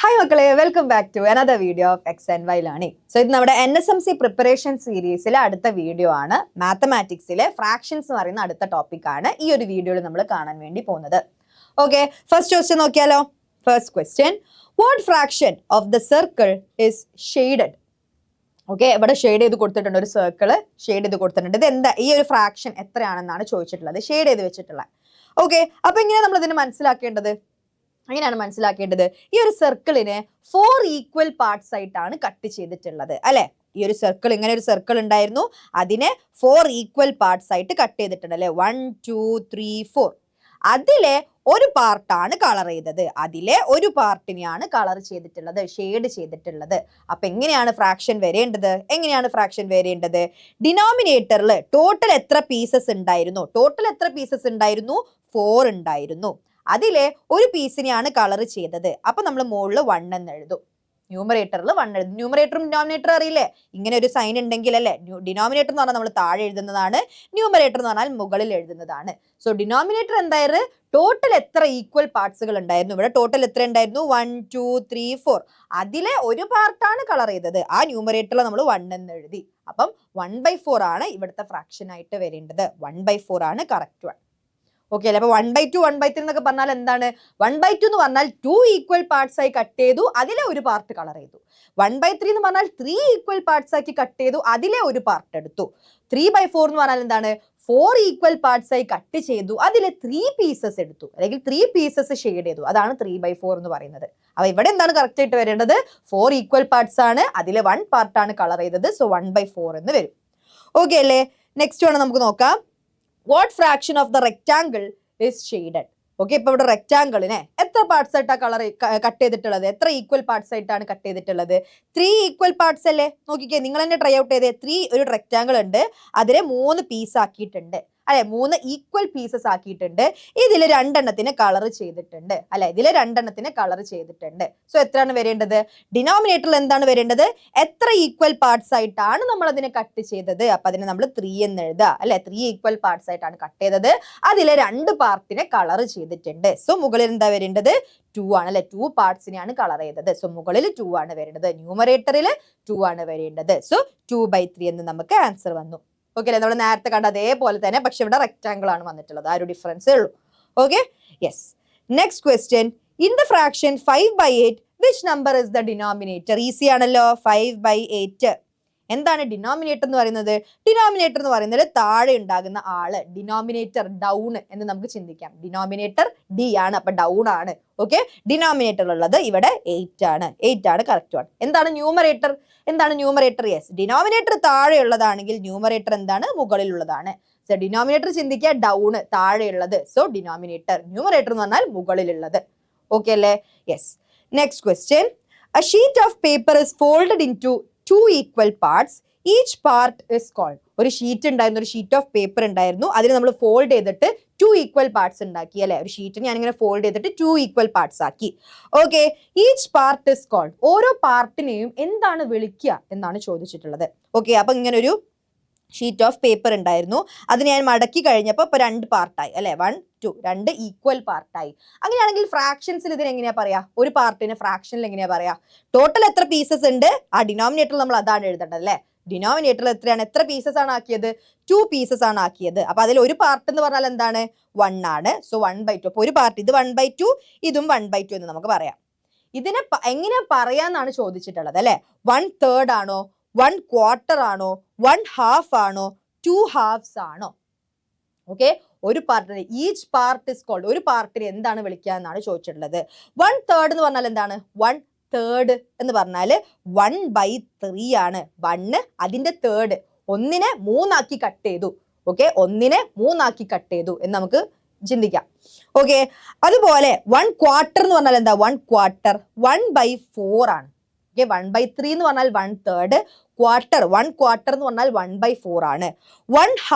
Hi മക്കളെ, welcome back to another video of X and Y learning. So ഇത് നമ്മുടെ NSMC preparation സീരീസിലെ അടുത്ത വീഡിയോ ആണ്. മാത്തമാറ്റിക്സിലെ ഫ്രാക്ഷൻസ് എന്ന് പറയുന്ന അടുത്ത ടോപ്പിക് ആണ് ഈ ഒരു വീഡിയോയിൽ നമ്മൾ കാണാൻ വേണ്ടി പോകുന്നത്. ഓക്കെ, ഫസ്റ്റ് ക്വസ്റ്റ്യൻ നോക്കിയാലോ. First question, what fraction of the circle is shaded? Okay, ഇവിടെ ഷെയ്ഡ് ചെയ്ത് കൊടുത്തിട്ടുണ്ട്, ഒരു സർക്കിള് ഷെയ്ഡ് ചെയ്ത് കൊടുത്തിട്ടുണ്ട്. ഇത് എന്താ, ഈ ഒരു ഫ്രാക്ഷൻ എത്രയാണെന്നാണ് ചോദിച്ചിട്ടുള്ളത്, ഷെയ്ഡ് ചെയ്ത് വെച്ചിട്ടുള്ളത്. ഓക്കെ, അപ്പൊ എങ്ങനെയാണ് നമ്മൾ ഇതിനെ മനസ്സിലാക്കേണ്ടത്? അങ്ങനെയാണ് മനസ്സിലാക്കേണ്ടത്. ഈ ഒരു സർക്കിളിനെ 4 ഈക്വൽ പാർട്സ് ആയിട്ടാണ് കട്ട് ചെയ്തിട്ടുള്ളത് അല്ലെ. ഈ ഒരു സർക്കിൾ, ഇങ്ങനെ ഒരു സർക്കിൾ ഉണ്ടായിരുന്നു, അതിനെ 4 ഈക്വൽ പാർട്സ് ആയിട്ട് കട്ട് ചെയ്തിട്ടുണ്ട് അല്ലെ. 1 2 3 4. അതിലെ ഒരു പാർട്ടാണ് കളർ ചെയ്തത്, അതിലെ ഒരു പാർട്ടിനെയാണ് കളർ ചെയ്തിട്ടുള്ളത്, ഷെയ്ഡ് ചെയ്തിട്ടുള്ളത്. അപ്പൊ എങ്ങനെയാണ് ഫ്രാക്ഷൻ വരേണ്ടത്? ഡിനോമിനേറ്ററിൽ ടോട്ടൽ എത്ര പീസസ് ഉണ്ടായിരുന്നു? 4 ഉണ്ടായിരുന്നു. അതിലെ ഒരു പീസിനെയാണ് കളർ ചെയ്തത്. അപ്പൊ നമ്മൾ മുകളിൽ 1 എന്ന് എഴുതും, ന്യൂമറേറ്ററിൽ 1 എഴുതും. ന്യൂമറേറ്ററും ഡിനോമിനേറ്റർ അറിയില്ലേ, ഇങ്ങനെ ഒരു സൈൻ ഉണ്ടെങ്കിൽ അല്ലെ. ഡിനോമിനേറ്റർ എന്ന് പറഞ്ഞാൽ നമ്മൾ താഴെ എഴുതുന്നതാണ്, ന്യൂമറേറ്റർ എന്ന് പറഞ്ഞാൽ മുകളിൽ എഴുതുന്നതാണ്. സോ ഡിനോമിനേറ്റർ എന്തായിരുന്നു? ടോട്ടൽ എത്ര ഈക്വൽ പാർട്സുകൾ ഉണ്ടായിരുന്നു? ഇവിടെ ടോട്ടൽ എത്ര ഉണ്ടായിരുന്നു? 1 2 3 4. അതിലെ ഒരു പാർട്ടാണ് കളർ ചെയ്തത്, ആ ന്യൂമറേറ്ററിൽ നമ്മൾ 1 എന്ന് എഴുതി. അപ്പം 1/4 ആണ് ഇവിടുത്തെ ഫ്രാക്ഷൻ ആയിട്ട് വരേണ്ടത്. 1/4 ആണ് കറക്റ്റ് വൺ. ഓക്കെ അല്ലെ. അപ്പൊ 1/2 1/3 എന്നൊക്കെ പറഞ്ഞാൽ എന്താണ്? 1/2 എന്ന് പറഞ്ഞാൽ 2 ഈക്വൽ പാർട്സ് ആയി കട്ട് ചെയ്തു, അതിലെ ഒരു പാർട്ട് കളർ ചെയ്തു. 1/3 എന്ന് പറഞ്ഞാൽ 3 ഈക്വൽ പാർട്സ് ആക്കി കട്ട് ചെയ്തു, അതിലെ ഒരു പാർട്ട് എടുത്തു. 3/4 എന്ന് പറഞ്ഞാൽ എന്താണ്? 4 ഈക്വൽ പാർട്സ് ആയി കട്ട് ചെയ്തു, അതിലെ 3 പീസസ് എടുത്തു, അല്ലെങ്കിൽ 3 പീസസ് ഷെയ്ഡ് ചെയ്തു. അതാണ് 3/4 എന്ന് പറയുന്നത്. അപ്പൊ ഇവിടെ എന്താണ് കറക്റ്റ് ആയിട്ട് വരേണ്ടത്? 4 ഈക്വൽ പാർട്സ് ആണ്, അതിലെ 1 പാർട്ടാണ് കളർ ചെയ്തത്. സോ 1/4 എന്ന് വരും. ഓക്കെ അല്ലേ. നെക്സ്റ്റ് വേണം നമുക്ക് നോക്കാം. What fraction of the rectangle is shaded? Okay, ഇപ്പൊ ഇവിടെ റെക്ടാങ്കിളിനെ എത്ര പാർട്സ് ആയിട്ടാണ് കട്ട് ചെയ്തിട്ടുള്ളത്? എത്ര ഈക്വൽ പാർട്സ് ആയിട്ടാണ് കട്ട് ചെയ്തിട്ടുള്ളത്? 3 ഈക്വൽ പാർട്സ് അല്ലേ. നോക്കിക്കേ, നിങ്ങൾ തന്നെ ട്രൈ ഔട്ട് ചെയ്തേ. 3 ഒരു റെക്ടാങ്കിൾ ഉണ്ട്, അതിനെ 3 പീസ് ആക്കിയിട്ടുണ്ട് അല്ലെ, 3 ഈക്വൽ പീസസ് ആക്കിയിട്ടുണ്ട്. ഇതിൽ 2 എണ്ണത്തിന് കളർ ചെയ്തിട്ടുണ്ട് അല്ലെ, സോ എത്രയാണ് വരേണ്ടത്? ഡിനോമിനേറ്ററിൽ എന്താണ് വരേണ്ടത്? എത്ര ഈക്വൽ പാർട്സ് ആയിട്ടാണ് നമ്മൾ അതിനെ കട്ട് ചെയ്തത്? അപ്പൊ അതിനെ നമ്മൾ 3 എന്ന് എഴുതുക അല്ലെ. 3 ഈക്വൽ പാർട്സ് ആയിട്ടാണ് കട്ട് ചെയ്തത്, അതിലെ 2 പാർട്ടിനെ കളർ ചെയ്തിട്ടുണ്ട്. സോ മുകളിൽ എന്താ വരേണ്ടത്? 2 ആണ് അല്ലെ. 2 പാർട്സിനെയാണ് കളർ ചെയ്തത്. സോ മുകളിൽ 2 ആണ് വരേണ്ടത്, ന്യൂമറേറ്ററിൽ 2 ആണ് വരേണ്ടത്. സോ 2/3 എന്ന് നമുക്ക് ആൻസർ വന്നു. ഓക്കെ അല്ലെ. നമ്മൾ നേരത്തെ കണ്ട അതേപോലെ തന്നെ, പക്ഷെ ഇവിടെ റെക്ടാങ്കിൾ ആണ് വന്നിട്ടുള്ളത്, ആ ഒരു ഡിഫറൻസേ ഉള്ളൂ. Okay, yes. Next question, in the fraction 5/8 which number is the denominator? Easy ആണല്ലോ. 5/8 എന്താണ് ഡിനോമിനേറ്റർ എന്ന് പറയുന്നത്? ഡിനോമിനേറ്റർ എന്ന് പറയുന്നത് താഴെ ഉണ്ടാകുന്ന ആള്, ഡിനോമിനേറ്റർ ഡൗൺ എന്ന് നമുക്ക് ചിന്തിക്കാം. ഡിനോമിനേറ്റർ ഡി ആണ്, അപ്പൊ ഡൗൺ ആണ്. ഓക്കെ, ഡിനോമിനേറ്റർ ഉള്ളത് ഇവിടെ 8 ആണ്. 8 ആണ് കറക്റ്റ് വൺ. എന്താണ് ന്യൂമറേറ്റർ? യെസ്, ഡിനോമിനേറ്റർ താഴെ ഉള്ളതാണെങ്കിൽ ന്യൂമറേറ്റർ എന്താണ്? മുകളിലുള്ളതാണ്. സോ ഡിനോമിനേറ്റർ ചിന്തിക്കുക, ഡൗൺ താഴെയുള്ളത്. സോ ഡിനോമിനേറ്റർ, ന്യൂമറേറ്റർ എന്ന് പറഞ്ഞാൽ മുകളിലുള്ളത്. ഓക്കെ അല്ലേ. Yes. Next question, a sheet of paper is folded into 2 equal parts, each part is called. ഒരു ഷീറ്റ് ഉണ്ടായിരുന്നു, ഒരു ഷീറ്റ് ഓഫ് പേപ്പർ ഉണ്ടായിരുന്നു, അതിന് നമ്മൾ ഫോൾഡ് ചെയ്തിട്ട് 2 ഈക്വൽ പാർട്സ് ഉണ്ടാക്കി അല്ലെ. ഒരു ഷീറ്റിന് ഞാനിങ്ങനെ ഫോൾഡ് ചെയ്തിട്ട് 2 ഈക്വൽ പാർട്സ് ആക്കി. Okay, each part is called. ഓരോ പാർട്ടിനെയും എന്താണ് വിളിക്കുക എന്നാണ് ചോദിച്ചിട്ടുള്ളത്. ഓക്കെ, അപ്പൊ ഇങ്ങനെ ഒരു ഷീറ്റ് ഓഫ് പേപ്പർ ഉണ്ടായിരുന്നു, അതിന് ഞാൻ മടക്കി കഴിഞ്ഞപ്പോൾ ഇപ്പൊ 2 പാർട്ടായി അല്ലെ. 1 2 2 ഈക്വൽ പാർട്ടായി. അങ്ങനെയാണെങ്കിൽ ഫ്രാക്ഷൻസിൽ ഇതിന് എങ്ങനെയാ പറയാ? ഒരു പാർട്ടിന് ഫ്രാക്ഷനിൽ എങ്ങനെയാ പറയാ? ടോട്ടൽ എത്ര പീസസ് ഉണ്ട്? ആ ഡിനോമിനേറ്ററിൽ നമ്മൾ അതാണ് എഴുതേണ്ടത് അല്ലെ. ഡിനോമിനേറ്ററിൽ എത്രയാണ്? എത്ര പീസസ് ആണ് ആക്കിയത്? 2 പീസസ് ആണ് ആക്കിയത്. അപ്പൊ അതിൽ ഒരു പാർട്ട് എന്ന് പറഞ്ഞാൽ എന്താണ്? 1 ആണ്. സോ 1/2. അപ്പൊ ഒരു പാർട്ട്, ഇത് 1/2, ഇതും 1/2 എന്ന് നമുക്ക് പറയാം. ഇതിനെ എങ്ങനെ പറയാന്നാണ് ചോദിച്ചിട്ടുള്ളത് അല്ലെ. 1/3 ആണോ, 1/4 ആണോ, 1/2 ആണോ, 2 halves ആണോ? ഓക്കെ, ഒരു പാർട്ടിന് ഈച്ച് പാർട്ട് ഇസ് കോൾഡ്. ഒരു പാർട്ടിന് എന്താണ് വിളിക്കുക എന്നാണ് ചോദിച്ചിട്ടുള്ളത്. 1/3 എന്ന് പറഞ്ഞാൽ എന്താണ്? 1/3 എന്ന് പറഞ്ഞാല് 1/3 ആണ്. 1 അതിന്റെ തേർഡ്, 1നെ 3 ആക്കി കട്ട് ചെയ്തു. ഓക്കെ, 1നെ 3 ആക്കി കട്ട് ചെയ്തു എന്ന് നമുക്ക് ചിന്തിക്കാം. ഓക്കെ, അതുപോലെ 1/4 എന്ന് പറഞ്ഞാൽ എന്താ? 1/4 1/4 ആണ്. ഓക്കെ, 1/3 എന്ന് പറഞ്ഞാൽ 1/3, 1/4 എന്ന് പറഞ്ഞാൽ 1/4 ആണ്.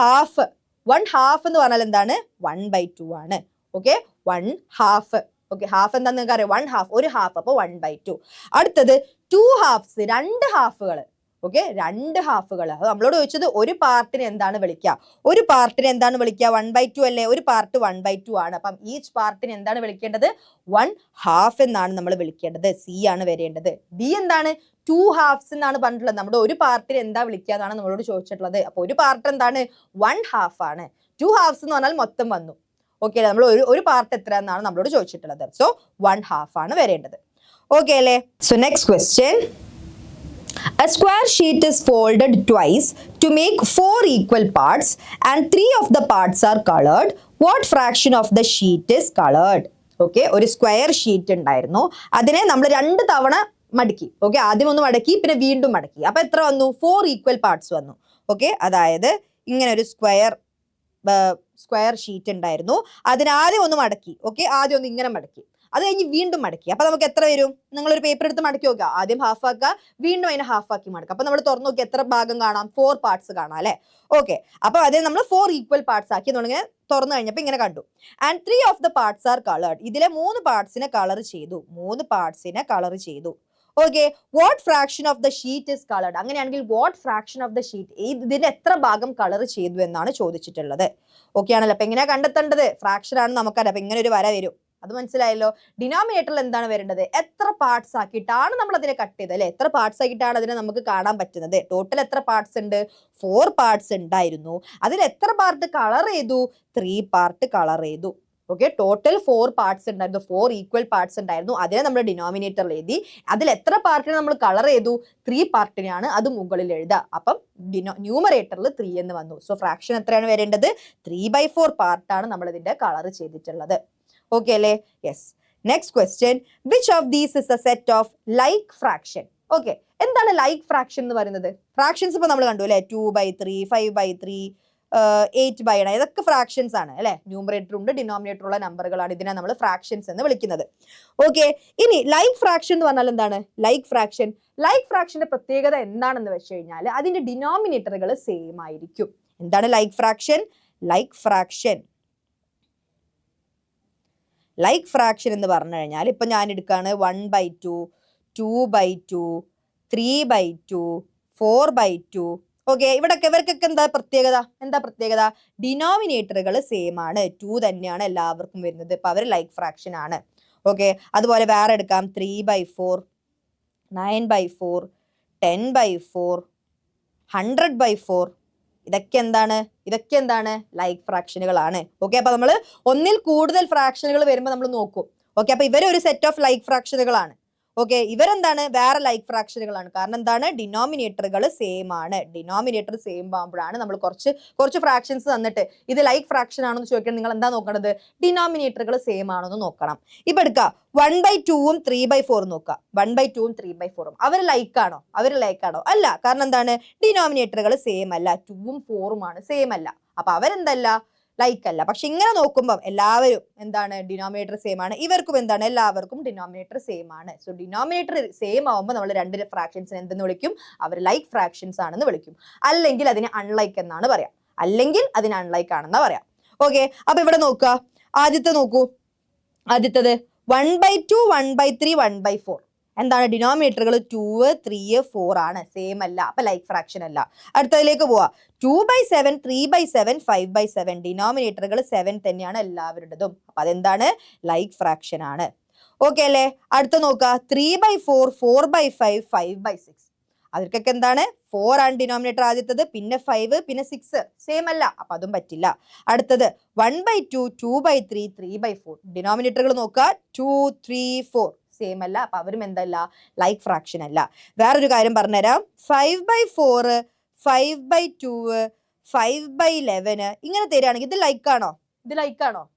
1/2 എന്ന് പറഞ്ഞാൽ എന്താണ്? 1/2 ആണ്. ഓക്കെ, 1/2. ഓക്കെ, ഹാഫ് എന്താന്ന് നിങ്ങൾക്ക് അറിയാം? 1/2, ഒരു ഹാഫ്, അപ്പൊ 1/2. അടുത്തത് 2 halves, 2 ഹാഫുകൾ. ഓക്കെ, 2 ഹാഫുകൾ. അത് നമ്മളോട് ചോദിച്ചത് ഒരു പാർട്ടിനെ എന്താണ് വിളിക്കുക, ഒരു പാർട്ടിനെ എന്താണ് വിളിക്കുക, 1/2 അല്ലേ, ഒരു പാർട്ട് 1/2 ആണ്. അപ്പം ഈച്ച് പാർട്ടിനെ എന്താണ് വിളിക്കേണ്ടത്, 1/2 എന്നാണ് നമ്മൾ വിളിക്കേണ്ടത്. സി ആണ് വരേണ്ടത്. ഡി എന്താണ്, 2 ഹാഫ്സ് എന്നാണ് പറഞ്ഞിട്ടുള്ളത്. നമ്മുടെ ഒരു പാർട്ടിനെ എന്താ വിളിക്കുക എന്നാണ് നമ്മളോട് ചോദിച്ചിട്ടുള്ളത്. അപ്പൊ ഒരു പാർട്ട് എന്താണ്, 1/2 ആണ്. 2 ഹാഫ്സ് എന്ന് പറഞ്ഞാൽ മൊത്തം വന്നു. ഓക്കെ, നമ്മൾ ഒരു പാർട്ട് എത്ര എന്നാണ് നമ്മളോട് ചോദിച്ചിട്ടുള്ളത്. സോ 1/2 ആണ് വരേണ്ടത്. ഓക്കെ അല്ലേ. So next question, a square sheet is folded twice to make 4 equal parts and 3 of the parts are colored. What fraction of the sheet is colored? Okay, ഒരു സ്ക്വയർ ഷീറ്റ് ഉണ്ടായിരുന്നു, അതിനെ നമ്മൾ 2 തവണ മടക്കി. Okay, ആദ്യം ഒന്ന് മടക്കി പിന്നെ വീണ്ടും മടക്കി. അപ്പൊ എത്ര വന്നു, 4 ഈക്വൽ പാർട്സ് വന്നു. ഓക്കെ, അതായത് ഇങ്ങനെ ഒരു സ്ക്വയർ ഷീറ്റ് ഉണ്ടായിരുന്നു, അതിനാദ്യം ഒന്ന് മടക്കി. ഓക്കെ, ആദ്യം ഒന്ന് ഇങ്ങനെ മടക്കി, അത് കഴിഞ്ഞ് വീണ്ടും മടക്കി. അപ്പൊ നമുക്ക് എത്ര വരും, നിങ്ങളൊരു പേപ്പർ എടുത്ത് മടക്കി നോക്കുക. ആദ്യം ഹാഫ് ആക്കുക, വീണ്ടും അതിനെ ഹാഫ് ആക്കി മടക്കുക. അപ്പൊ നമ്മൾ തുറന്നു നോക്കി എത്ര ഭാഗം കാണാം, 4 പാർട്സ് കാണാം അല്ലെ. ഓക്കെ, അപ്പൊ അതേ നമ്മൾ 4 ഈക്വൽ പാർട്സ് ആക്കി തുടങ്ങി. തുറന്നു കഴിഞ്ഞപ്പോ ഇങ്ങനെ കണ്ടു. And 3 of the parts are coloured. ഇതിലെ 3 പാർട്സിനെ കളർ ചെയ്തു. Okay, what fraction of the sheet is coloured. അങ്ങനെയാണെങ്കിൽ what fraction of the sheet, ഇതിന്റെ എത്ര ഭാഗം കളർ ചെയ്തു എന്നാണ് ചോദിച്ചിട്ടുള്ളത്. ഓക്കെ ആണല്ലോ. അപ്പൊ എങ്ങനെയാ കണ്ടെത്തേണ്ടത്, ഫ്രാക്ഷൻ ആണ് നമുക്കറിയാം. അപ്പൊ ഇങ്ങനെ ഒരു വര വരും, അത് മനസ്സിലായല്ലോ. ഡിനോമിനേറ്ററിൽ എന്താണ് വരേണ്ടത്, എത്ര പാർട്സ് ആക്കിയിട്ടാണ് നമ്മൾ അതിനെ കട്ട് ചെയ്തത് അല്ലെ, എത്ര പാർട്സ് ആക്കിയിട്ടാണ് അതിനെ നമുക്ക് കാണാൻ പറ്റുന്നത്. ടോട്ടൽ എത്ര പാർട്സ് ഉണ്ട്, 4 പാർട്സ് ഉണ്ടായിരുന്നു. അതിൽ എത്ര പാർട്ട് കളർ ചെയ്തു, 3 പാർട്ട് കളർ ചെയ്തു. ഓക്കെ, ടോട്ടൽ 4 പാർട്സ് ഉണ്ടായിരുന്നു, 4 ഈക്വൽ പാർട്സ് ഉണ്ടായിരുന്നു. അതിനെ നമ്മൾ ഡിനോമിനേറ്ററിൽ എഴുതി. അതിൽ എത്ര പാർട്ടിനെ നമ്മൾ കളർ ചെയ്തു, 3 പാർട്ടിനെയാണ്, അത് മുകളിൽ എഴുതുക. അപ്പം ന്യൂമറേറ്ററിൽ 3 എന്ന് വന്നു. സോ ഫ്രാക്ഷൻ എത്രയാണ് വരേണ്ടത്, 3/4 പാർട്ടാണ് നമ്മൾ ഇതിന്റെ കളർ ചെയ്തിട്ടുള്ളത്. ഓക്കെ അല്ലേ. Yes. Next question, which of these is A set of like fraction. Okay, എന്താണ് ലൈക്ക് ഫ്രാക്ഷൻ എന്ന് പറയുന്നത്. ഫ്രാക്ഷൻസ് ഇപ്പൊ നമ്മൾ കണ്ടു അല്ലെ, 2/3, 5/3, 8/9, ഇതൊക്കെ ഫ്രാക്ഷൻസ് ആണ് അല്ലെ. ന്യൂമറേറ്റർ ഉണ്ട്, ഡിനോമിനേറ്റർ ഉള്ള നമ്പറുകളാണ്. ഇതിനെ നമ്മൾ ഫ്രാക്ഷൻസ് എന്ന് വിളിക്കുന്നത്. ഓക്കെ, ഇനി ലൈക്ക് ഫ്രാക്ഷൻ എന്ന് പറഞ്ഞാൽ എന്താണ്, ലൈക്ക് ഫ്രാക്ഷന്റെ പ്രത്യേകത എന്താണെന്ന് വെച്ച് കഴിഞ്ഞാൽ അതിന്റെ ഡിനോമിനേറ്ററുകൾ സെയിം ആയിരിക്കും. എന്താണ് ലൈക്ക് ഫ്രാക്ഷൻ എന്ന് പറഞ്ഞു കഴിഞ്ഞാൽ ഇപ്പൊ ഞാൻ എടുക്കാണ് 1/2, 2/2, 3/2, 4/2. ഓക്കെ, ഇവർക്കൊക്കെ എന്താ പ്രത്യേകത, ഡിനോമിനേറ്ററുകൾ സെയിം ആണ്. 2 തന്നെയാണ് എല്ലാവർക്കും വരുന്നത്. ഇപ്പൊ അവർ ലൈക്ക് ഫ്രാക്ഷൻ ആണ്. ഓക്കെ, അതുപോലെ വേറെ എടുക്കാം 3/4, 9/4, 10/4, 100/4. ഇതൊക്കെ എന്താണ് ലൈക്ക് ഫ്രാക്ഷനുകളാണ്. ഓക്കെ, അപ്പൊ നമ്മൾ ഒന്നിൽ കൂടുതൽ ഫ്രാക്ഷനുകൾ വരുമ്പോൾ നമ്മൾ നോക്കും. ഓക്കെ, അപ്പൊ ഇവരൊരു സെറ്റ് ഓഫ് ലൈക്ക് ഫ്രാക്ഷനുകളാണ്. ഓക്കെ, ഇവരെന്താണ്, വേറെ ലൈക്ക് ഫ്രാക്ഷനുകളാണ്. കാരണം എന്താണ്, ഡിനോമിനേറ്ററുകൾ സെയിം ആണ്. ഡിനോമിനേറ്റർ സെയിം ആകുമ്പോഴാണ് നമ്മൾ കുറച്ച് ഫ്രാക്ഷൻസ് തന്നിട്ട് ഇത് ലൈക്ക് ഫ്രാക്ഷൻ ആണോ എന്ന് ചോദിക്കണം. നിങ്ങൾ എന്താ നോക്കേണ്ടത്, ഡിനോമിനേറ്ററുകൾ സെയിം ആണോ എന്ന് നോക്കണം. ഇപ്പൊ എടുക്കുക 1/2ഉം 3/4 നോക്കുക. 1/2ഉം 3/4 അവർ ലൈക്ക് ആണോ അല്ല. കാരണം എന്താണ്, ഡിനോമിനേറ്ററുകൾ സെയിം അല്ല. 2ഉം 4ഉം ആണ്, സെയിം അല്ല. അപ്പൊ അവരെന്തല്ല, ലൈക്ക് അല്ല. പക്ഷെ ഇങ്ങനെ നോക്കുമ്പോൾ എല്ലാവരും എന്താണ്, ഡിനോമിനേറ്റർ സെയിം ആണ്. ഇവർക്കും എന്താണ്, എല്ലാവർക്കും ഡിനോമിനേറ്റർ സെയിം ആണ്. സോ ഡിനോമിനേറ്റർ സെയിം ആവുമ്പോൾ നമ്മൾ 2 ഫ്രാക്ഷൻസിനെ എന്തെന്ന് വിളിക്കും, അവർ ലൈക്ക് ഫ്രാക്ഷൻസ് ആണെന്ന് വിളിക്കും. അല്ലെങ്കിൽ അതിനെ അൺലൈക്ക് എന്നാണ് പറയാം. പറയാം. ഓക്കെ, അപ്പൊ ഇവിടെ നോക്കുക, ആദ്യത്തത് 1/2, 1/3, 1/4. എന്താണ്, ഡിനോമിനേറ്ററുകൾ 2, 3, 4 ആണ്, സെയിം അല്ല. അപ്പൊ ലൈക്ക് ഫ്രാക്ഷൻ അല്ല. അടുത്തതിലേക്ക് പോവാ, 2/7, 3/7, 5/7. ഡിനോമിനേറ്ററുകൾ 7 തന്നെയാണ് എല്ലാവരുടേതും. അപ്പൊ അതെന്താണ്, ലൈക്ക് ഫ്രാക്ഷൻ ആണ്. ഓക്കെ അല്ലേ. അടുത്ത നോക്കുക 3/4, 4/5, 5/6. അവർക്കൊക്കെ എന്താണ്, 4 ആണ് ഡിനോമിനേറ്റർ ആദ്യത്തത്, പിന്നെ 5, പിന്നെ 6, സെയിം അല്ല. അപ്പൊ അതും പറ്റില്ല. അടുത്തത് 1/2, 2/3, 3/4. ഡിനോമിനേറ്ററുകൾ നോക്കുക 2, 3, 4, സെയിം അല്ല. അപ്പൊ അവരും എന്തല്ല, ലൈക്ക് ഫ്രാക്ഷൻ അല്ല. വേറൊരു കാര്യം പറഞ്ഞുതരാം, 5/4, 5/2, 5/11 ഇങ്ങനെ തരികയാണെങ്കിൽ ഇത് ലൈക്കാണോ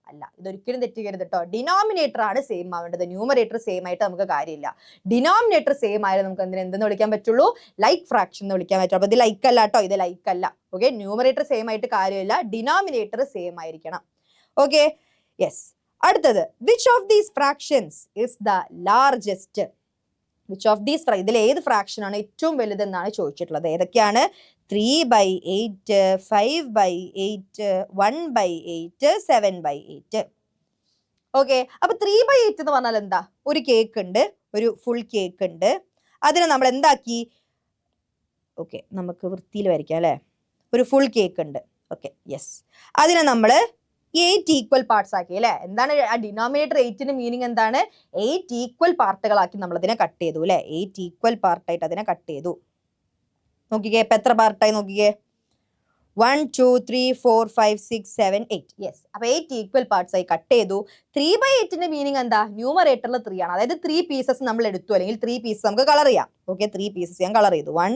അല്ല. ഇതൊരിക്കലും തെറ്റിക്കരുത് കേട്ടോ. ഡിനോമിനേറ്റർ ആണ് സെയിം ആവേണ്ടത്. ന്യൂമറേറ്റർ സെയിം ആയിട്ട് നമുക്ക് കാര്യമില്ല. ഡിനോമിനേറ്റർ സെയിം ആയാലും നമുക്ക് എന്തെന്ന് വിളിക്കാൻ പറ്റുള്ളൂ, ലൈക്ക് ഫ്രാക്ഷൻ എന്ന് വിളിക്കാൻ പറ്റുള്ളൂ. അപ്പൊ ഇത് ലൈക്ക് അല്ല കേട്ടോ, ഇത് ലൈക്ക് അല്ല. ഓക്കെ, ന്യൂമറേറ്റർ സെയിം ആയിട്ട് കാര്യമില്ല, ഡിനോമിനേറ്റർ സെയിം ആയിരിക്കണം. Okay, yes. അടുത്തത്, which of these fractions is the largest. ഇതിൽ ഏത് ഫ്രാക്ഷൻ ആണ് ഏറ്റവും വലുതെന്നാണ് ചോദിച്ചിട്ടുള്ളത്. ഏതൊക്കെയാണ്, 3/8, 5/8, 1/8, 7/8. ഓക്കെ, അപ്പൊ 3/8 എന്ന് പറഞ്ഞാൽ എന്താ, ഒരു കേക്ക് ഉണ്ട്, ഒരു ഫുൾ കേക്ക് ഉണ്ട്. അതിനെ നമ്മൾ എന്താക്കി, ഓക്കെ, നമുക്ക് വൃത്തിയിൽ വരയ്ക്കാം അല്ലേ. ഒരു ഫുൾ കേക്ക് ഉണ്ട്. Okay, yes. അതിനെ നമ്മൾ 8 ഈക്വൽ പാർട്സ് ആക്കി അല്ലെ. എന്താണ് ആ ഡിനോമിനേറ്റർ 8ന്റെ മീനിങ് എന്താണ്? 8 ഈക്വൽ പാർട്ടുകളാക്കി നമ്മൾ അതിനെ കട്ട് ചെയ്തു അല്ലെ. 8 ഈക്വൽ പാർട്ടായിട്ട് അതിനെ കട്ട് ചെയ്തു. നോക്കിക്കേ ഇപ്പൊ എത്ര പാർട്ടായി നോക്കിക്കേ. 1 2 3 4 5 6 7 8. യെസ്. അപ്പൊ 8 ഈക്വൽ പാർട്സ് ആയി കട്ട് ചെയ്തു. 3/8ന്റെ മീനിങ് എന്താ? ന്യൂമറേറ്ററിൽ 3 ആണ്. അതായത് 3 പീസസ് നമ്മൾ എടുത്തു, അല്ലെങ്കിൽ 3 പീസസ് നമുക്ക് കളർ ചെയ്യാം. ഓക്കെ, 3 പീസസ് ഞാൻ കളർ ചെയ്തു. 1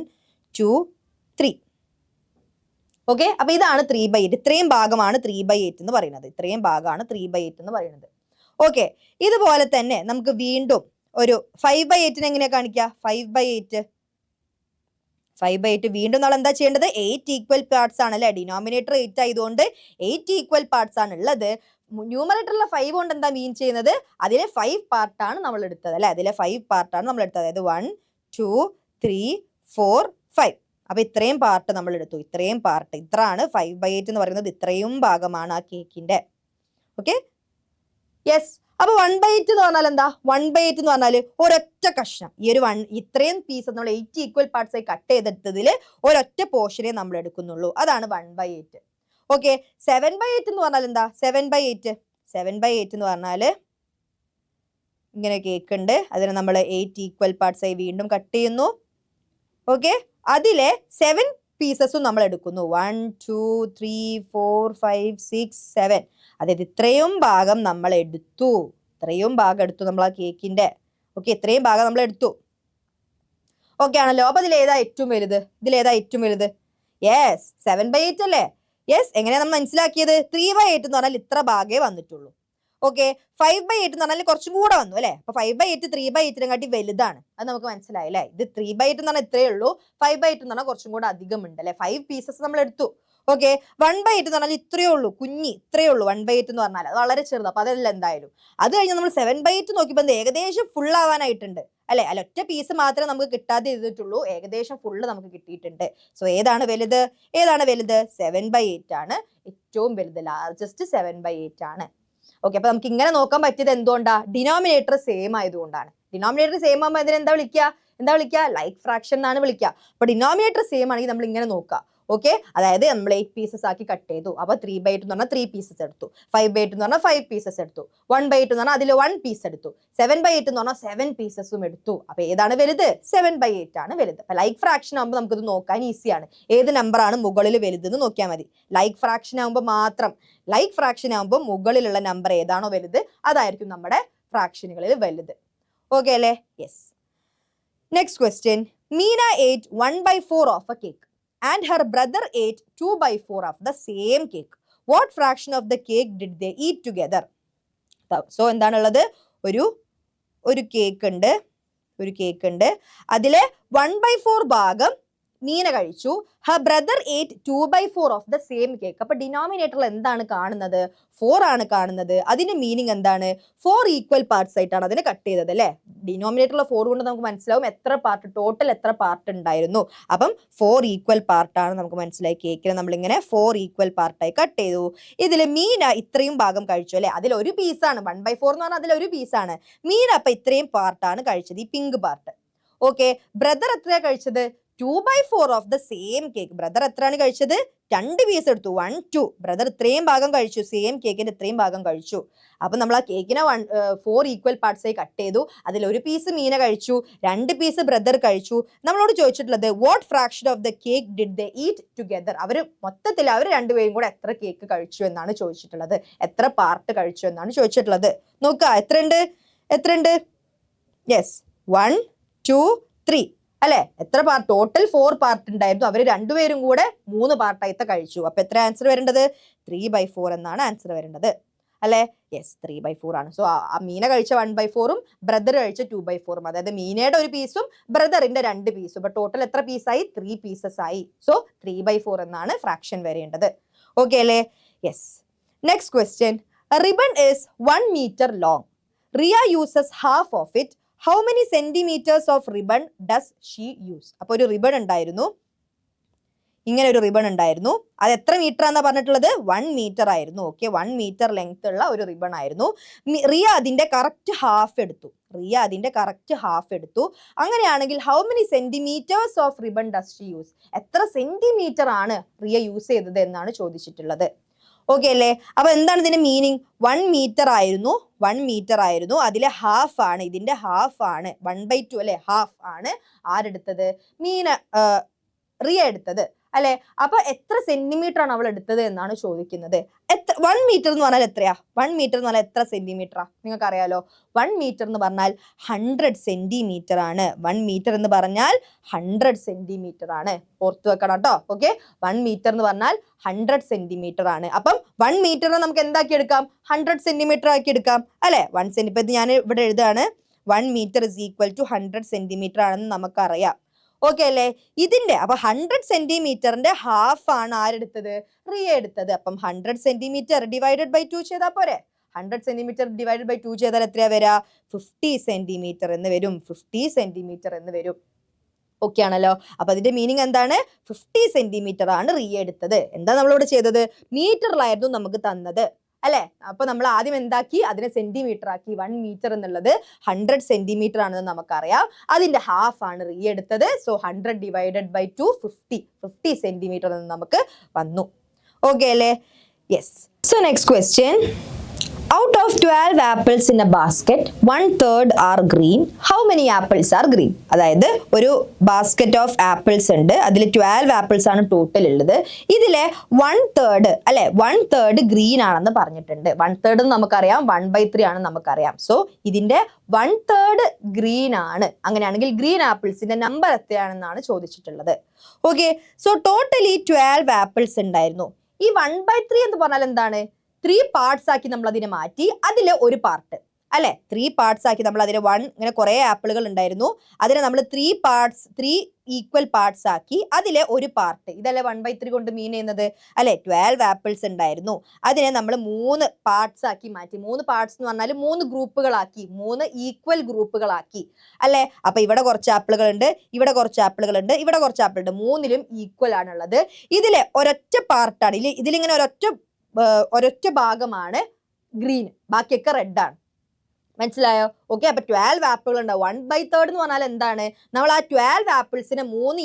2 3. ഓക്കെ, അപ്പൊ ഇതാണ് 3/8. ഇത്രയും ഭാഗമാണ് 3/8 എന്ന് പറയുന്നത്. ഇത്രയും ഭാഗമാണ് 3/8 എന്ന് പറയുന്നത്. ഓക്കെ, ഇതുപോലെ തന്നെ നമുക്ക് വീണ്ടും ഒരു 5/8നെ എങ്ങനെയാ കാണിക്കുക? 5/8 വീണ്ടും നമ്മൾ എന്താ ചെയ്യേണ്ടത്? 8 ഈക്വൽ പാർട്സ് ആണ് അല്ലെ. ഡിനോമിനേറ്റർ 8 ആയതുകൊണ്ട് 8 ഈക്വൽ പാർട്സ് ആണ് ഉള്ളത്. ന്യൂമറേറ്ററിലെ 5 കൊണ്ട് എന്താ മീൻ ചെയ്യുന്നത്? അതിലെ 5 പാർട്ടാണ് നമ്മൾ എടുത്തത് അല്ലെ. അതിലെ 5 പാർട്ടാണ് നമ്മൾ എടുത്തത്. അതായത് 1 2 3 4 5. അപ്പൊ ഇത്രയും പാർട്ട് നമ്മൾ എടുത്തു. ഇത്രയും പാർട്ട്, ഇത്രയാണ് 5/8 എന്ന് പറയുന്നത്. ഇത്രയും ഭാഗമാണ് ആ കേക്കിന്റെ. Okay, yes. അപ്പൊ 1/8 എന്ന് പറഞ്ഞാൽ എന്താ? 1/8 എന്ന് പറഞ്ഞാൽ ഒരൊറ്റ കഷ്ണം. ഈ ഒരു ഇത്രയും പീസ് നമ്മൾ 8 ഈക്വൽ പാർട്സ് ആയി കട്ട് ചെയ്തെടുത്തതിൽ ഒരൊറ്റ പോർഷനെ നമ്മൾ എടുക്കുന്നുള്ളൂ. അതാണ് 1/8. ഓക്കെ, 7/8 എന്ന് പറഞ്ഞാൽ എന്താ? 7/8 എന്ന് പറഞ്ഞാല് ഇങ്ങനെ കേക്ക് ഉണ്ട്. അതിനെ നമ്മൾ 8 ഈക്വൽ പാർട്സ് ആയി വീണ്ടും കട്ട് ചെയ്യുന്നു. ഓക്കെ, അതിലെ 7 പീസസും നമ്മൾ എടുക്കുന്നു. 1 2 3 4 5 6 7. അതായത് ഇത്രയും ഭാഗം നമ്മൾ എടുത്തു. ഇത്രയും ഭാഗം എടുത്തു നമ്മൾ ആ കേക്കിന്റെ. ഓക്കെ, ഇത്രയും ഭാഗം നമ്മൾ എടുത്തു. ഓക്കെ ആണല്ലോ. അപ്പൊ ഇതിലേതാ ഏറ്റവും വലുത്? യെസ്, 7/8 അല്ലേ. യെസ്. എങ്ങനെയാ നമ്മൾ മനസ്സിലാക്കിയത്? 3/8 എന്ന് പറഞ്ഞാൽ ഇത്ര ഭാഗേ വന്നിട്ടുള്ളൂ. ഓക്കെ, 5/8 എന്ന് പറഞ്ഞാൽ കുറച്ചും കൂടെ വന്നു അല്ലെ. അപ്പൊ 5/8 3/8 കാട്ടി വലുതാണ്. അത് നമുക്ക് മനസ്സിലായി അല്ലെ. ഇത് 3/8 എന്ന് പറഞ്ഞാൽ ഇത്രയേ ഉള്ളൂ. 5/8 എന്ന് പറഞ്ഞാൽ കുറച്ചും കൂടെ അധികം ഉണ്ട് അല്ലെ. 5 പീസസ് നമ്മൾ എടുത്തു. ഓക്കെ, 1/8 എന്ന് പറഞ്ഞാൽ ഇത്രയേ ഉള്ളൂ, ഇത്രയേ ഉള്ളൂ 1/8 എന്ന് പറഞ്ഞാൽ. അത് വളരെ ചെറുത്. അപ്പൊ അതല്ല എന്തായാലും. അത് കഴിഞ്ഞ് നമ്മൾ 7/8 നോക്കിയപ്പോൾ ഏകദേശം ഫുൾ ആവാനായിട്ടുണ്ട് അല്ലെ. അല്ല, ഒറ്റ പീസ് മാത്രമേ നമുക്ക് കിട്ടാതെ ഇരുന്നിട്ടുള്ളൂ. ഏകദേശം ഫുള്ള് നമുക്ക് കിട്ടിയിട്ടുണ്ട്. സോ ഏതാണ് വലുത്? 7/8 ആണ് ഏറ്റവും വലുത്. ലാർജസ്റ്റ് 7/8 ആണ്. ഓക്കെ, അപ്പൊ നമുക്ക് ഇങ്ങനെ നോക്കാൻ പറ്റിയത് എന്തുകൊണ്ടാ? ഡിനോമിനേറ്റർ സെയിം ആയതുകൊണ്ടാണ്. ഡിനോമിനേറ്റർ സെയിം ആകുമ്പോൾ അതിന് എന്താ വിളിക്കുക? ലൈക്ക് ഫ്രാക്ഷൻ എന്നാണ് വിളിക്കുക. അപ്പൊ ഡിനോമിനേറ്റർ സെയിം ആണെങ്കിൽ നമ്മൾ ഇങ്ങനെ നോക്കുക. ഓക്കെ, അതായത് നമ്മൾ 8 പീസസ് ആക്കി കട്ട് ചെയ്തു. അപ്പൊ 3/8 എന്ന് പറഞ്ഞാൽ 3 പീസസ് എടുത്തു. 5/8 എന്ന് പറഞ്ഞാൽ 5 പീസസ് എടുത്തു. 1/8 എന്ന് പറഞ്ഞാൽ അതിൽ 1 പീസ് എടുത്തു. 7/8 എന്ന് പറഞ്ഞാൽ 7 പീസസും എടുത്തു. അപ്പൊ ഏതാണ് വലുത്? 7/8 ആണ് വലുത്. അപ്പൊ ലൈക്ക് ഫ്രാക്ഷൻ ആകുമ്പോൾ നമുക്കിത് നോക്കാൻ ഈസിയാണ്. ഏത് നമ്പർ ആണ് മുകളിൽ വലുതെന്ന് നോക്കിയാൽ മതി. ലൈക്ക് ഫ്രാക്ഷൻ ആകുമ്പോൾ മുകളിലുള്ള നമ്പർ ഏതാണോ വലുത് അതായിരിക്കും നമ്മുടെ ഫ്രാക്ഷനുകളിൽ വലുത്. ഓക്കെ അല്ലേ? Yes. Next question. Meena ate 1/4 of a cake and her brother ate 2/4 of the same cake. What fraction of the cake did they eat together? So എന്താണുള്ളത്? ഒരു കേക്ക് ഉണ്ട്. അതിലെ 1/4 ഭാഗം മീന കഴിച്ചു. Her brother ate 2/4 of the same cake. അപ്പൊ ഡിനോമിനേറ്ററിൽ എന്താണ് കാണുന്നത്? 4 ആണ് കാണുന്നത്. അതിന്റെ മീനിങ് എന്താണ്? 4 ഈക്വൽ പാർട്സ് ആയിട്ടാണ് അതിനെ കട്ട് ചെയ്തത് അല്ലെ. ഡിനോമിനേറ്ററിലെ 4 കൊണ്ട് നമുക്ക് മനസ്സിലാവും ടോട്ടൽ എത്ര പാർട്ട് ഉണ്ടായിരുന്നു. അപ്പം 4 ഈക്വൽ പാർട്ടാണ് നമുക്ക് മനസ്സിലായി. കേക്കിനെ നമ്മളിങ്ങനെ 4 ഈക്വൽ പാർട്ടായി കട്ട് ചെയ്തു. ഇതിൽ മീന ഇത്രയും ഭാഗം കഴിച്ചു അല്ലെ. അതിൽ ഒരു പീസാണ് 1/4 എന്ന് പറഞ്ഞാൽ അതിലൊരു പീസാണ്. മീന അപ്പൊ ഇത്രയും പാർട്ടാണ് കഴിച്ചത്, ഈ പിങ്ക് പാർട്ട്. ഓക്കെ, ബ്രദർ എത്രയാ കഴിച്ചത്? 2/4 of the same cake. Brother എത്രയാണ് കഴിച്ചത്? 2 പീസ് എടുത്തു. 1 2. ബ്രദർ ഇത്രയും ഭാഗം കഴിച്ചു, സെയിം കേക്കിന്റെ ഇത്രയും ഭാഗം കഴിച്ചു. അപ്പൊ നമ്മൾ ആ കേക്കിനെ 4 ഈക്വൽ പാർട്സ് ആയി കട്ട് ചെയ്തു. അതിൽ ഒരു പീസ് മീന കഴിച്ചു, 2 പീസ് ബ്രദർ കഴിച്ചു. നമ്മളോട് ചോദിച്ചിട്ടുള്ളത് what fraction of the cake did they eat together. മൊത്തത്തിൽ അവർ രണ്ടുപേരും കൂടെ എത്ര കേക്ക് കഴിച്ചു എന്നാണ് ചോദിച്ചിട്ടുള്ളത്. എത്ര പാർട്ട് കഴിച്ചു എന്നാണ് ചോദിച്ചിട്ടുള്ളത്. നോക്കുക, എത്രയുണ്ട്? യെസ്, 1 2 3 അല്ലെ. എത്ര പാർട്ട്? ടോട്ടൽ 4 പാർട്ട് ഉണ്ടായിരുന്നു. അവർ രണ്ടുപേരും കൂടെ 3 പാർട്ടായിട്ട് കഴിച്ചു. അപ്പൊ എത്ര ആൻസർ വരേണ്ടത്? 3/4 എന്നാണ് ആൻസർ വരേണ്ടത് അല്ലെ. യെസ്, 3/4 ആണ്. സോ മീന കഴിച്ച 1/4ഉം ബ്രദർ കഴിച്ച 2/4ഉം. അതായത് മീനയുടെ ഒരു പീസും ബ്രദറിന്റെ 2 പീസും. അപ്പൊ ടോട്ടൽ എത്ര പീസായി? 3 പീസസ് ആയി. സോ 3/4 എന്നാണ് ഫ്രാക്ഷൻ വരേണ്ടത്. ഓക്കെ അല്ലേ? Yes. Next question. A ribbon is 1 meter long. Ria uses half of it. How many centimeters of ribbon does she use? അപ്പോൾ ഒരു റിബൺ ഉണ്ടായിരുന്നു. ഇങ്ങനെ ഒരു റിബൺ ഉണ്ടായിരുന്നു. അത് എത്ര മീറ്റർ ആണെന്നാ പറഞ്ഞിട്ടുള്ളത്? 1 മീറ്റർ ആയിരുന്നു. ഓക്കെ, 1 മീറ്റർ ലെങ്ത് ഉള്ള ഒരു റിബൺ ആയിരുന്നു. റിയ അതിന്റെ കറക്റ്റ് ഹാഫ് എടുത്തു. അങ്ങനെയാണെങ്കിൽ how many centimetres of ribbon does she use? എത്ര സെന്റിമീറ്റർ ആണ് റിയ യൂസ് ചെയ്തത് എന്നാണ് ചോദിച്ചിട്ടുള്ളത്. ഓക്കെ അല്ലേ? അപ്പൊ എന്താണ് ഇതിന്റെ മീനിങ്? 1 മീറ്റർ ആയിരുന്നു. അതിലെ ഹാഫ് ആണ്, ഇതിന്റെ ഹാഫ് ആണ് 1/2 അല്ലെ, ഹാഫ് ആണ് ആരെടുത്തത്? റിയ എടുത്തത് അല്ലെ. അപ്പൊ എത്ര സെന്റിമീറ്റർ ആണ് അവൾ എടുത്തത് എന്നാണ് ചോദിക്കുന്നത്. 1 മീറ്റർ എന്ന് പറഞ്ഞാൽ എത്രയാ? 1 മീറ്റർ എന്ന് പറഞ്ഞാൽ എത്ര സെന്റിമീറ്ററാ? നിങ്ങൾക്ക് അറിയാലോ. 1 മീറ്റർ എന്ന് പറഞ്ഞാൽ 100 സെന്റിമീറ്റർ ആണ്. 1 മീറ്റർ എന്ന് പറഞ്ഞാൽ 100 സെന്റിമീറ്റർ ആണ്. ഓർത്തു വെക്കണം കേട്ടോ. ഓക്കെ, 1 മീറ്റർ എന്ന് പറഞ്ഞാൽ 100 സെന്റിമീറ്റർ ആണ്. അപ്പം 1 മീറ്ററിനെ നമുക്ക് എന്താക്കി എടുക്കാം? 100 സെന്റിമീറ്റർ ആക്കി എടുക്കാം അല്ലെ. 1 സെന്റിമീറ്റർ ഞാൻ ഇവിടെ എഴുതാണ്. 1 metre is equal to 100 centimetre ആണെന്ന് നമുക്കറിയാം. ഓക്കെ അല്ലേ? ഇതിന്റെ അപ്പൊ 100 സെന്റിമീറ്ററിന്റെ ഹാഫ് ആണ് ആരെടുത്തത്? റിയ എടുത്തത്. അപ്പം 100 സെന്റിമീറ്റർ ഡിവൈഡഡ് ബൈ 2 ചെയ്താൽ പോരെ? 100 സെന്റിമീറ്റർ ഡിവൈഡഡ് ബൈ 2 ചെയ്താൽ എത്രയാ വരാ? 50 സെന്റിമീറ്റർ എന്ന് വരും. 50 സെന്റിമീറ്റർ എന്ന് വരും. ഓക്കെ ആണല്ലോ. അപ്പൊ അതിന്റെ മീനിങ് എന്താണ്? 50 സെന്റിമീറ്റർ ആണ് റിയ എടുത്തത്. എന്താ നമ്മളിവിടെ ചെയ്തത്? മീറ്ററിലായിരുന്നു നമുക്ക് തന്നത് അല്ലെ. അപ്പൊ നമ്മൾ ആദ്യം എന്താക്കി? അതിനെ സെന്റിമീറ്റർ ആക്കി. 1 മീറ്റർ എന്നുള്ളത് 100 സെന്റിമീറ്റർ ആണെന്ന് നമുക്കറിയാം. അതിന്റെ ഹാഫ് ആണ് റിയ എടുത്തത്. സോ 100 ഡിവൈഡഡ് ബൈ 2 50 സെന്റിമീറ്റർ എന്ന് നമുക്ക് വന്നു. ഓക്കെ അല്ലേ? Yes. So next question. Out of 12 apples in a basket, 1/3 are green. How many apples are green? അതായത് ഒരു ബാസ്ക്കറ്റ് ഓഫ് ആപ്പിൾസ് ഉണ്ട്. അതിൽ 12 ആപ്പിൾസ് ആണ് ടോട്ടൽ ഉള്ളത്. ഇതിലെ 1/3 അല്ലെ, 1/3 ഗ്രീൻ ആണെന്ന് പറഞ്ഞിട്ടുണ്ട്. 1/3 നമുക്കറിയാം, 1/3 ആണെന്ന് നമുക്കറിയാം. സോ ഇതിന്റെ 1/3 ഗ്രീൻ ആണ്. അങ്ങനെയാണെങ്കിൽ ഗ്രീൻ ആപ്പിൾസിന്റെ നമ്പർ എത്രയാണെന്നാണ് ചോദിച്ചിട്ടുള്ളത്. ഓക്കെ, സോ ടോട്ടലി 12 ആപ്പിൾസ് ഉണ്ടായിരുന്നു. ഈ 1/3 എന്ന് പറഞ്ഞാൽ എന്താണ്? 3 പാർട്സ് ആക്കി നമ്മൾ അതിനെ മാറ്റി. അതിലെ ഒരു പാർട്ട് അല്ലെ, 3 പാർട്സ് ആക്കി നമ്മൾ അതിനെ ഇങ്ങനെ കുറെ ആപ്പിളുകൾ ഉണ്ടായിരുന്നു. അതിനെ നമ്മൾ 3 ഈക്വൽ പാർട്സ് ആക്കി. അതിലെ ഒരു പാർട്ട്, ഇതല്ലേ 1/3 കൊണ്ട് മീൻ ചെയ്യുന്നത് അല്ലെ. 12 ആപ്പിൾസ് ഉണ്ടായിരുന്നു. അതിനെ നമ്മൾ 3 പാർട്സ് ആക്കി മാറ്റി. 3 പാർട്സ് എന്ന് പറഞ്ഞാൽ 3 ഗ്രൂപ്പുകളാക്കി, 3 ഈക്വൽ ഗ്രൂപ്പുകളാക്കി അല്ലെ. അപ്പൊ ഇവിടെ കുറച്ച് ആപ്പിളുകൾ ഉണ്ട്, ഇവിടെ കുറച്ച് ആപ്പിളുകൾ ഉണ്ട്, ഇവിടെ കുറച്ച് ആപ്പിൾ ഉണ്ട്. 3ലും ഈക്വൽ ആണുള്ളത്. ഇതിലെ ഒരൊറ്റ പാർട്ടാണ്, ഇതിലിങ്ങനെ ഒരൊറ്റ ഭാഗമാണ് ഗ്രീൻ, ബാക്കിയൊക്കെ റെഡ് ആണ്. മനസ്സിലായോ? ഓക്കെ, അപ്പൊ 12 ആപ്പിളുകൾ ഉണ്ടാവും. 1/3 എന്ന് പറഞ്ഞാൽ എന്താണ്? നമ്മൾ ആ 12 ആപ്പിൾസിനെ 3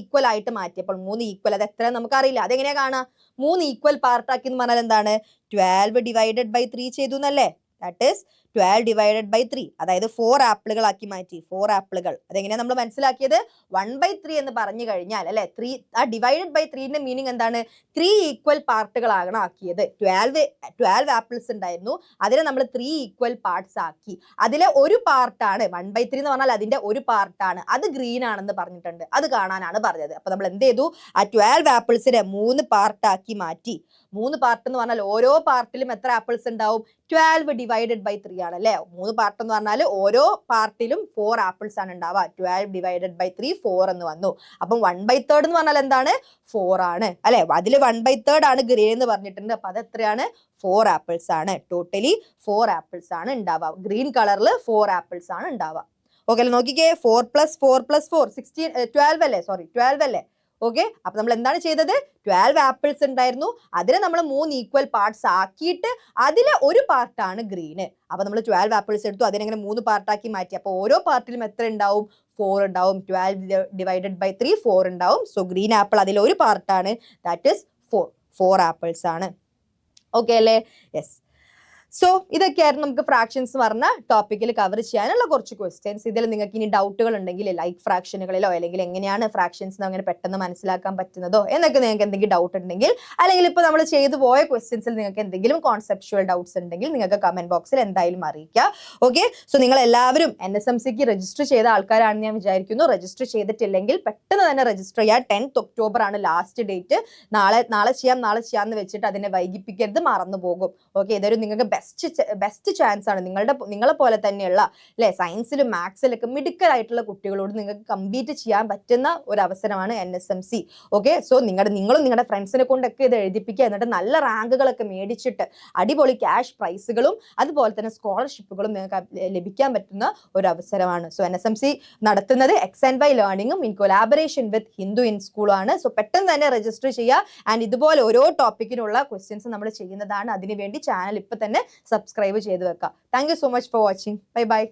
ഈക്വൽ ആയിട്ട് മാറ്റിയപ്പോൾ 3 ഈക്വൽ, അത് എത്ര നമുക്കറിയില്ല. അതെങ്ങനെയാ കാണാ? 3 ഈക്വൽ പാർട്ടാക്കി എന്ന് പറഞ്ഞാൽ എന്താണ്? 12 ഡിവൈഡഡ് ബൈ 3 ചെയ്തു എന്നല്ലേ. ദാറ്റ് ഈസ് 12 ഡിവൈഡഡ് ബൈ 3, അതായത് 4 ആപ്പിളുകൾ ആക്കി മാറ്റി. 4 ആപ്പിളുകൾ അതെങ്ങനെയാ നമ്മൾ മനസ്സിലാക്കിയത്? 1/3 എന്ന് പറഞ്ഞു കഴിഞ്ഞാൽ അല്ലെ, 3 ആ ഡിവൈഡഡ് ബൈ 3ന്റെ മീനിങ് എന്താണ്? 3 ഈക്വൽ പാർട്ടുകളാണ് ആക്കിയത്. 12 ആപ്പിൾസ് ഉണ്ടായിരുന്നു, അതിനെ നമ്മൾ 3 ഈക്വൽ പാർട്സ് ആക്കി. അതിലെ ഒരു പാർട്ടാണ് 1/3 എന്ന് പറഞ്ഞാൽ അതിന്റെ ഒരു പാർട്ടാണ്, അത് ഗ്രീൻ ആണെന്ന് പറഞ്ഞിട്ടുണ്ട്. അത് കാണാനാണ് പറഞ്ഞത്. അപ്പൊ നമ്മൾ എന്ത് ചെയ്തു? ആ 12 ആപ്പിൾസിനെ 3 പാർട്ടാക്കി മാറ്റി. 3 പാർട്ട് എന്ന് പറഞ്ഞാൽ ഓരോ പാർട്ടിലും എത്ര ആപ്പിൾസ് ഉണ്ടാവും? 12 ഡിവൈഡഡ് ബൈ 3 ആണ് അല്ലെ. 3 പാർട്ട് എന്ന് പറഞ്ഞാൽ ഓരോ പാർട്ടിലും 4 ആപ്പിൾസ് ആണ് ഉണ്ടാവുക. 12 ഡിവൈഡഡ് ബൈ 3 4 എന്ന് വന്നു. അപ്പം 1/3 എന്ന് പറഞ്ഞാൽ എന്താണ്? 4 ആണ് അല്ലെ. അതിൽ 1/3 ആണ് ഗ്രീൻ എന്ന് പറഞ്ഞിട്ടുണ്ട്. അപ്പൊ അത് എത്രയാണ്? 4 ആപ്പിൾസ് ആണ്. ടോട്ടലി 4 ആപ്പിൾസ് ആണ് ഉണ്ടാവുക. ഗ്രീൻ കളറിൽ 4 ആപ്പിൾസ് ആണ് ഉണ്ടാവുക. ഓക്കെ അല്ലെ? നോക്കിക്കേ, 4 + 4 + 4 16 12 അല്ലേ, സോറി 12 അല്ലേ. ഓക്കെ, അപ്പൊ നമ്മൾ എന്താണ് ചെയ്തത്? 12 ആപ്പിൾസ് ഉണ്ടായിരുന്നു, അതിനെ നമ്മൾ 3 ഈക്വൽ പാർട്സ് ആക്കിയിട്ട് അതിലെ ഒരു പാർട്ടാണ് ഗ്രീന്. അപ്പൊ നമ്മൾ 12 ആപ്പിൾസ് എടുത്തു, അതിനെങ്ങനെ 3 പാർട്ടാക്കി മാറ്റി. അപ്പൊ ഓരോ പാർട്ടിലും എത്ര ഉണ്ടാവും? 4 ഉണ്ടാവും. 12 ഡിവൈഡഡ് ബൈ 3 4 ഉണ്ടാവും. സോ ഗ്രീൻ ആപ്പിൾ അതിൽ ഒരു പാർട്ടാണ്. ദാറ്റ് ഈസ് 4 ആപ്പിൾസ് ആണ്. ഓക്കെ അല്ലേ? യെസ്. സോ ഇതൊക്കെയായിരുന്നു നമുക്ക് ഫ്രാക്ഷൻസ് പറഞ്ഞ ടോപ്പിക്കിൽ കവർ ചെയ്യാനുള്ള കുറച്ച് ക്വസ്റ്റ്യൻസ്. ഇതിൽ നിങ്ങൾക്ക് ഇനി ഡൗട്ടുകൾ ഉണ്ടെങ്കിൽ ലൈക്ക് ഫ്രാക്ഷനുകളിലോ അല്ലെങ്കിൽ എങ്ങനെയാണ് ഫ്രാക്ഷൻസ് അങ്ങനെ പെട്ടെന്ന് മനസ്സിലാക്കാൻ പറ്റുന്നതോ എന്നൊക്കെ നിങ്ങൾക്ക് എന്തെങ്കിലും ഡൗട്ട് ഉണ്ടെങ്കിൽ, അല്ലെങ്കിൽ ഇപ്പോൾ നമ്മൾ ചെയ്തു പോയ ക്വസ്റ്റ്യൻസിൽ നിങ്ങൾക്ക് എന്തെങ്കിലും കോൺസെപ്റ്റുവൽ ഡൗട്ട്സ് ഉണ്ടെങ്കിൽ നിങ്ങൾക്ക് കമന്റ് ബോക്സിൽ എന്തായാലും അറിയിക്കുക. ഓക്കെ, സോ നിങ്ങൾ എല്ലാവരും NSMCക്ക് രജിസ്റ്റർ ചെയ്ത ആൾക്കാരാണെന്ന് ഞാൻ വിചാരിക്കുന്നു. രജിസ്റ്റർ ചെയ്തിട്ടില്ലെങ്കിൽ പെട്ടെന്ന് തന്നെ രജിസ്റ്റർ ചെയ്യുക. 10th ഒക്ടോബർ ആണ് ലാസ്റ്റ് ഡേറ്റ്. നാളെ ചെയ്യാം എന്ന് വെച്ചിട്ട് അതിനെ വൈകിപ്പിക്കരുത്, മറന്നു പോകും. ഓക്കെ, ഇതൊരു നിങ്ങൾക്ക് ബെസ്റ്റ് ചാൻസ് ആണ്. നിങ്ങളെ പോലെ തന്നെയുള്ള അല്ലെ സയൻസിലും മാത്സിലൊക്കെ മിടുക്കരായിട്ടുള്ള കുട്ടികളോട് നിങ്ങൾക്ക് കമ്പീറ്റ് ചെയ്യാൻ പറ്റുന്ന ഒരു അവസരമാണ് NSMC. ഓക്കെ, സോ നിങ്ങളും നിങ്ങളുടെ ഫ്രണ്ട്സിനെ കൊണ്ടൊക്കെ ഇത് എഴുതിപ്പിക്കുക. എന്നിട്ട് നല്ല റാങ്കുകളൊക്കെ മേടിച്ചിട്ട് അടിപൊളി ക്യാഷ് പ്രൈസുകളും അതുപോലെ തന്നെ സ്കോളർഷിപ്പുകളും നിങ്ങൾക്ക് ലഭിക്കാൻ പറ്റുന്ന ഒരു അവസരമാണ്. സോ NSMC നടത്തുന്നത് X&Y ലേണിംഗും in collaboration with Hindu in സ്കൂളും ആണ്. സോ പെട്ടെന്ന് തന്നെ രജിസ്റ്റർ ചെയ്യുക. ആൻഡ് ഇതുപോലെ ഓരോ ടോപ്പിക്കിനുള്ള ക്വസ്റ്റ്യൻസ് നമ്മൾ ചെയ്യുന്നതാണ്. അതിനുവേണ്ടി ചാനൽ ഇപ്പൊ തന്നെ സബ്സ്ക്രൈബ് ചെയ്ത് വെക്കുക. Thank you so much for watching. Bye bye.